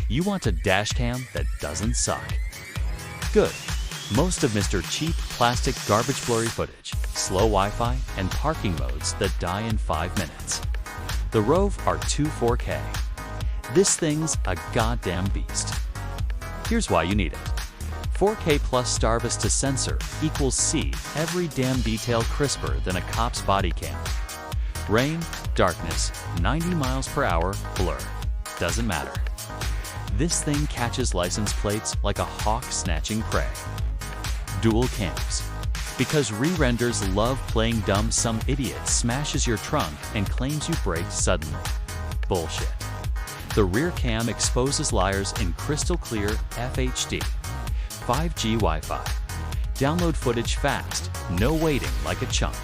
You want a dash cam that doesn't suck. Good. Most of Mr. Cheap plastic garbage blurry footage, slow Wi-Fi, and parking modes that die in 5 minutes. The ROVE R2-4K. This thing's a goddamn beast. Here's why you need it. 4K plus star vista sensor equals C, every damn detail crisper than a cop's body cam. Rain, darkness, 90 miles per hour, blur. Doesn't matter. This thing catches license plates like a hawk snatching prey. Dual cams. Because re-renders love playing dumb, some idiot smashes your trunk and claims you braked suddenly. Bullshit. The rear cam exposes liars in crystal clear FHD. 5G Wi-Fi. Download footage fast, no waiting like a chump.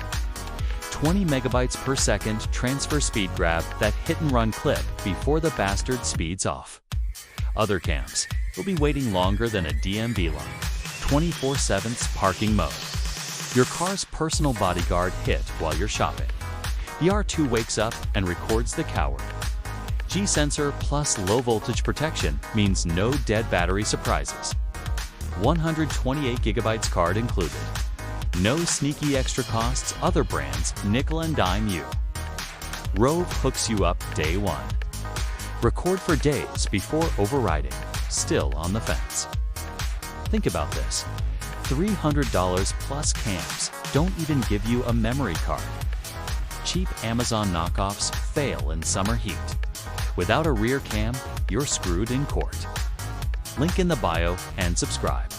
20 megabytes per second transfer speed grab that hit-and-run clip before the bastard speeds off. Other cams will be waiting longer than a DMV line. 24/7 parking mode. Your car's personal bodyguard hit while you're shopping. The R2 wakes up and records the coward. G-sensor plus low voltage protection means no dead battery surprises. 128 gigabytes card included. No sneaky extra costs other brands nickel and dime you. ROVE hooks you up day one. Record for days before overriding, still on the fence. Think about this. $300 plus cams don't even give you a memory card. Cheap Amazon knockoffs fail in summer heat. Without a rear cam, you're screwed in court. Link in the bio and subscribe.